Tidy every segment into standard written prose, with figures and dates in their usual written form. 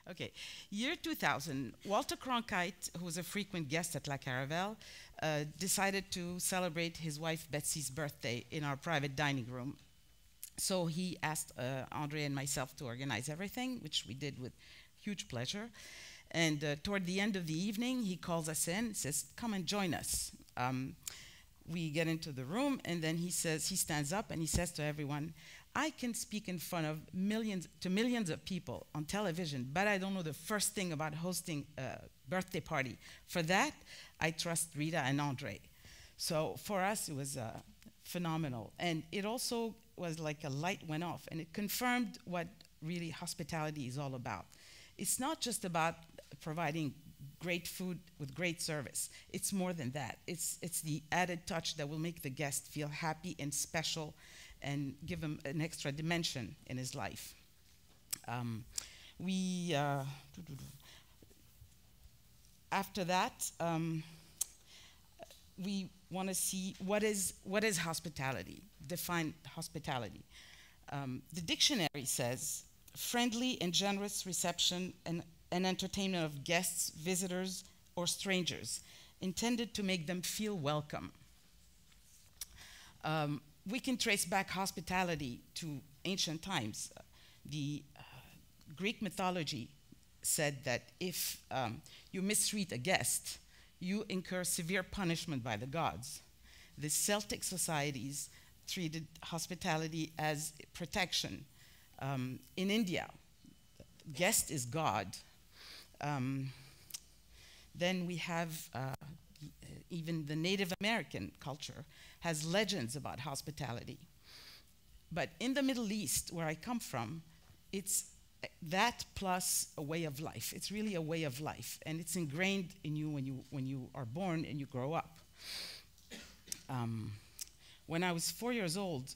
Okay, year 2000, Walter Cronkite, who was a frequent guest at La Caravelle, decided to celebrate his wife Betsy's birthday in our private dining room. So he asked Andre and myself to organize everything, which we did with huge pleasure. And toward the end of the evening, he calls us in, says, "Come and join us." We get into the room, and then he stands up and he says to everyone, "I can speak in front of millions of people on television, but I don't know the first thing about hosting a birthday party. For that, I trust Rita and Andre." So for us, it was phenomenal. And it also was like a light went off, and it confirmed what really hospitality is all about. It's not just about providing great food with great service. It's more than that. It's the added touch that will make the guest feel happy and special and give him an extra dimension in his life. After that, we want to see what is hospitality, define hospitality. The dictionary says, friendly and generous reception and entertainment of guests, visitors, or strangers, intended to make them feel welcome. We can trace back hospitality to ancient times. The Greek mythology said that if you mistreat a guest, you incur severe punishment by the gods. The Celtic societies treated hospitality as protection. In India, guest is God. Then we have even the Native American culture has legends about hospitality. But in the Middle East, where I come from, it's that plus a way of life. It's really a way of life, and it's ingrained in you when you are born and you grow up. When I was 4 years old,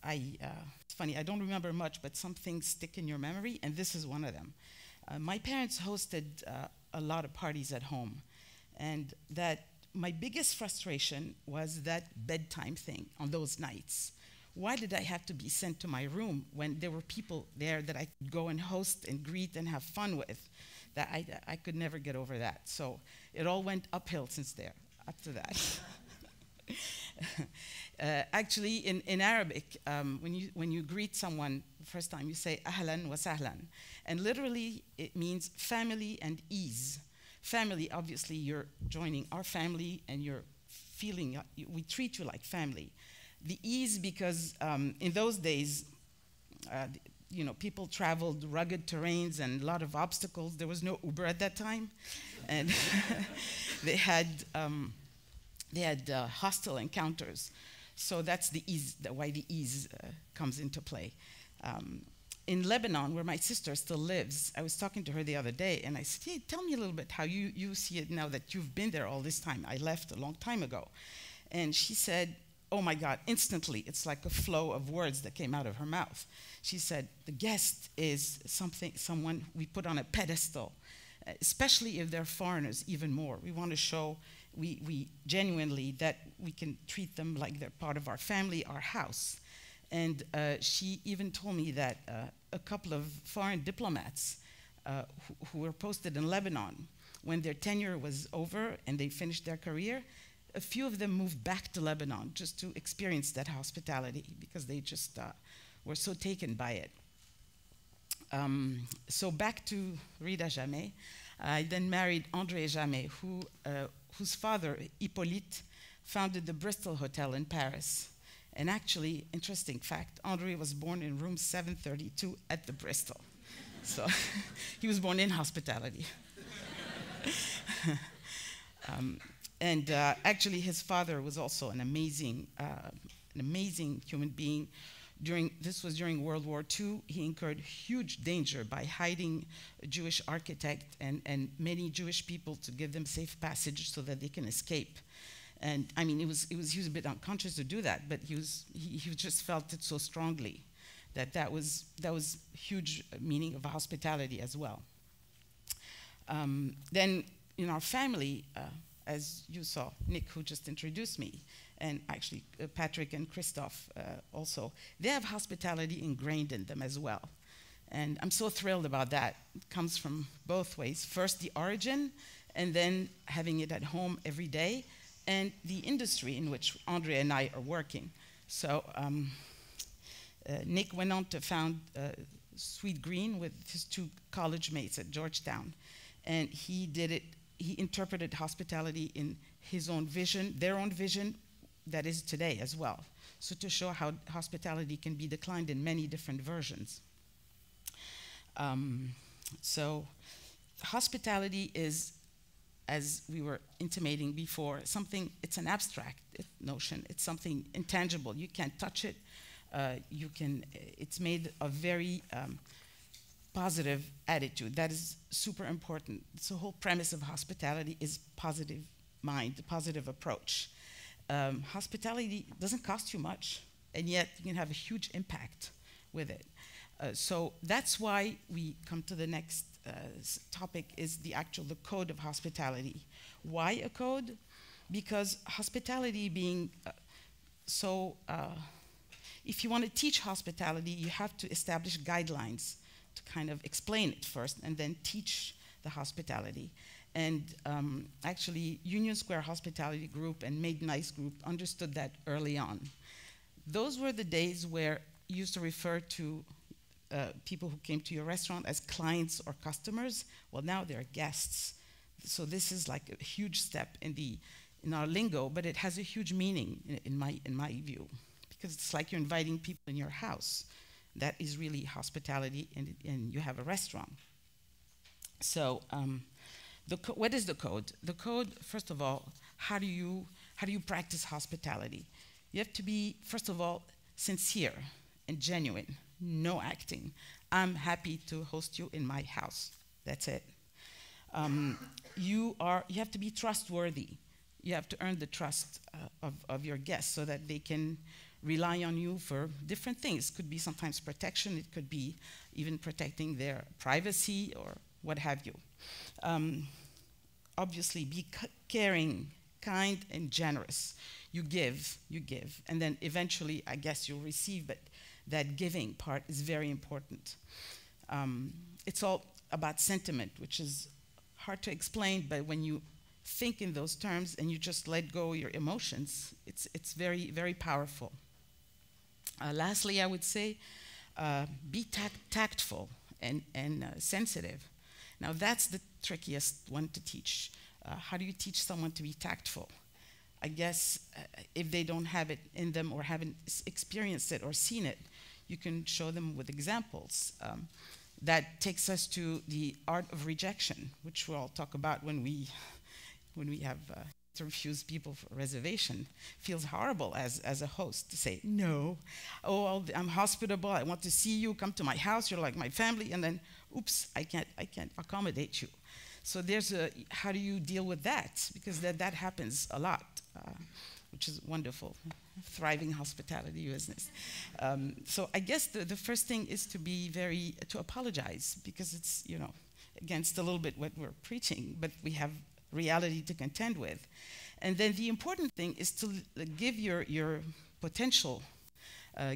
it's funny, I don't remember much, but some things stick in your memory, and this is one of them. My parents hosted a lot of parties at home, and that my biggest frustration was that bedtime thing on those nights. Why did I have to be sent to my room when there were people there that I could go and host and greet and have fun with? That I could never get over that. So it all went uphill since there, up to that. Actually, in Arabic, when you greet someone the first time, you say ahlan wa sahlan. And literally, it means family and ease. Family, obviously, you're joining our family and you're feeling, we treat you like family. The ease, because in those days, people traveled rugged terrains and a lot of obstacles. There was no Uber at that time. And they had hostile encounters. So that's the ease, why the ease comes into play. In Lebanon, where my sister still lives, I was talking to her the other day, and I said, "Hey, tell me a little bit how you see it now that you've been there all this time. I left a long time ago." And she said, oh my God, instantly, it's like a flow of words that came out of her mouth. She said, the guest is someone we put on a pedestal, especially if they're foreigners, even more. We want to show we genuinely that we can treat them like they're part of our family, our house. And she even told me that a couple of foreign diplomats who were posted in Lebanon, when their tenure was over and they finished their career, a few of them moved back to Lebanon just to experience that hospitality because they just were so taken by it. So back to Rita Jammet. I then married Andre Jammet, whose father, Hippolyte, founded the Bristol Hotel in Paris. And actually, interesting fact, Andre was born in room 732 at the Bristol. So he was born in hospitality. And actually, his father was also an amazing human being. This was during World War II. He incurred huge danger by hiding a Jewish architect and many Jewish people to give them safe passage so that they can escape. And I mean, he was a bit unconscious to do that, but he just felt it so strongly that was huge meaning of hospitality as well. Then in our family, as you saw, Nick, who just introduced me, and actually Patrick and Christophe also, they have hospitality ingrained in them as well. And I'm so thrilled about that. It comes from both ways. First, the origin, and then having it at home every day, and the industry in which Andre and I are working. So Nick went on to found Sweet Green with his 2 college mates at Georgetown. And he interpreted hospitality in his own vision, their own vision, that is today as well. So to show how hospitality can be declined in many different versions. So hospitality is, as we were intimating before, it's an abstract notion. It's something intangible. You can't touch it. It's made of very positive attitude. That is super important. It's the whole premise of hospitality is positive mind, positive approach. Hospitality doesn't cost you much, and yet you can have a huge impact with it. So that's why we come to the next topic, is the code of hospitality. Why a code? Because hospitality being if you want to teach hospitality, you have to establish guidelines to kind of explain it first and then teach the hospitality. And actually, Union Square Hospitality Group and Made Nice Group understood that early on. Those were the days where you used to refer to people who came to your restaurant as clients or customers. Well, now they're guests. So this is like a huge step in our lingo, but it has a huge meaning in my view, because it's like you're inviting people in your house. That is really hospitality, and you have a restaurant. So what is the code? The code, first of all, how do you practice hospitality? You have to be, first of all, sincere and genuine. No acting. I'm happy to host you in my house. That's it. You have to be trustworthy. You have to earn the trust of your guests so that they can rely on you for different things. It could be sometimes protection. It could be even protecting their privacy or what have you. Obviously, be caring, kind, and generous. You give, and then eventually, I guess, you'll receive, but that giving part is very important. It's all about sentiment, which is hard to explain, but when you think in those terms and you just let go your emotions, it's very, very powerful. Lastly, I would say, be tactful and sensitive. Now, that's the trickiest one to teach. How do you teach someone to be tactful? I guess if they don't have it in them or haven't experienced it or seen it, you can show them with examples. That takes us to the Art of Rejection, which we'll talk about when we have to refuse people for a reservation. Feels horrible as a host to say, no, I'm hospitable, I want to see you, come to my house, you're like my family, and then, oops, I can't accommodate you. So how do you deal with that? Because that happens a lot, which is wonderful. Thriving hospitality business. So I guess the first thing is to apologize, because it's, against a little bit what we're preaching, but we have reality to contend with. And then the important thing is to give your potential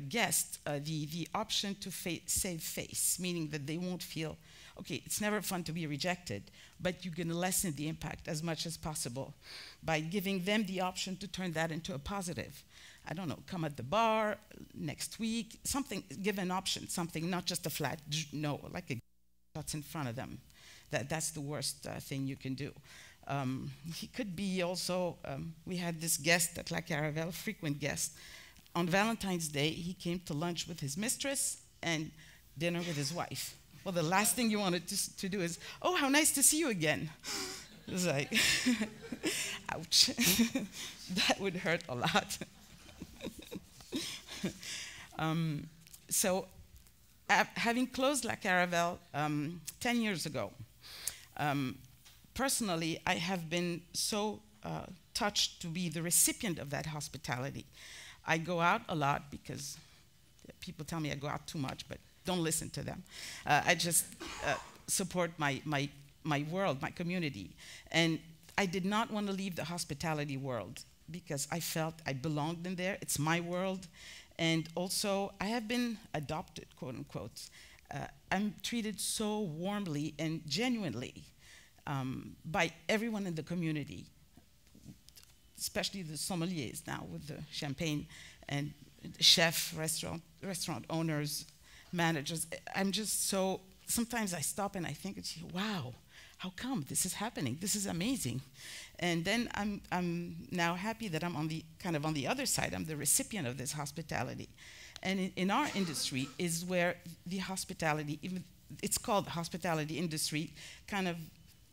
guest the option to save face, meaning that they won't feel, okay, it's never fun to be rejected, but you can lessen the impact as much as possible by giving them the option to turn that into a positive. I don't know, come at the bar next week, something, give an option, something, not just a flat no, like a that's in front of them. That's the worst thing you can do. He could be also, we had this guest at La Caravelle, frequent guest. On Valentine's Day, he came to lunch with his mistress and dinner with his wife. Well, the last thing you wanted to do is, oh, how nice to see you again. It was like, ouch. That would hurt a lot. So, having closed La Caravelle 10 years ago, personally, I have been so touched to be the recipient of that hospitality. I go out a lot because people tell me I go out too much, but don't listen to them. I just support my world, my community. And I did not want to leave the hospitality world because I felt I belonged in there. It's my world. And also, I have been adopted, quote unquote. I'm treated so warmly and genuinely by everyone in the community, especially the sommeliers now with the champagne and chef, restaurant owners, managers. I'm just so, sometimes I stop and I think, wow, how come this is happening? This is amazing. And then I'm now happy that I'm on the kind of on the other side. I'm the recipient of this hospitality. And in our industry is where the hospitality, even it's called the hospitality industry, kind of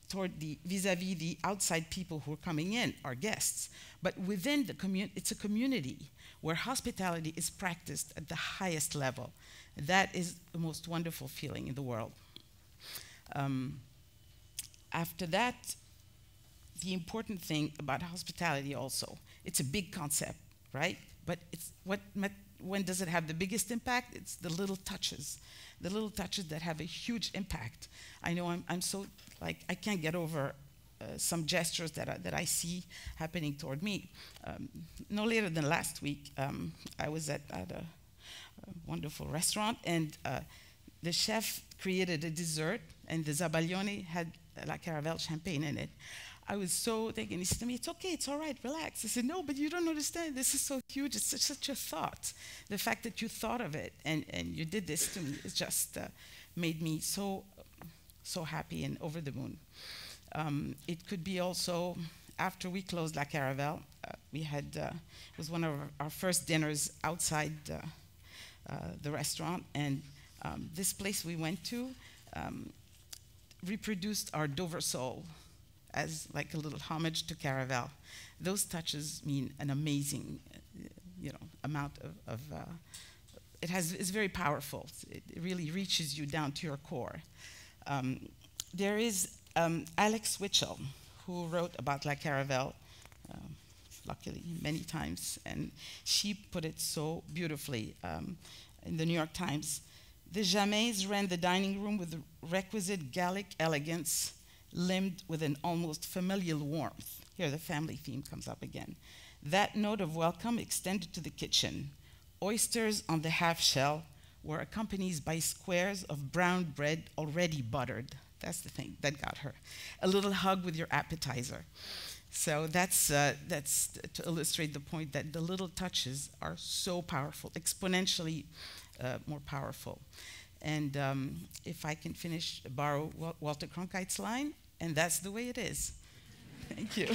toward the vis-a-vis the outside people who are coming in, our guests. But within the community, it's a community where hospitality is practiced at the highest level. That is the most wonderful feeling in the world. After that, the important thing about hospitality also, it's a big concept, right? But it's when does it have the biggest impact? It's the little touches that have a huge impact. I know I'm so, like, I can't get over some gestures that I see happening toward me. No later than last week, I was at a wonderful restaurant, and the chef created a dessert, and the zabaglione had La Caravelle champagne in it. I was so thinking, he said to me, it's okay, it's all right, relax. I said, no, but you don't understand, this is so huge, it's such a thought. The fact that you thought of it and you did this to me, it just made me so happy and over the moon. It could be also, after we closed La Caravelle, we had, it was one of our first dinners outside the restaurant, and this place we went to reproduced our Dover soul as like a little homage to Caravelle. Those touches mean an amazing, amount of it's very powerful. It really reaches you down to your core. There is Alex Witchell, who wrote about La Caravelle, luckily many times, and she put it so beautifully in the New York Times. The Jammets ran the dining room with the requisite Gallic elegance, limned with an almost familial warmth. Here the family theme comes up again. That note of welcome extended to the kitchen. Oysters on the half shell were accompanied by squares of brown bread already buttered. That's the thing that got her. A little hug with your appetizer. So that's to illustrate the point that the little touches are so powerful, exponentially more powerful. And if I can borrow Walter Cronkite's line, and that's the way it is. Thank you.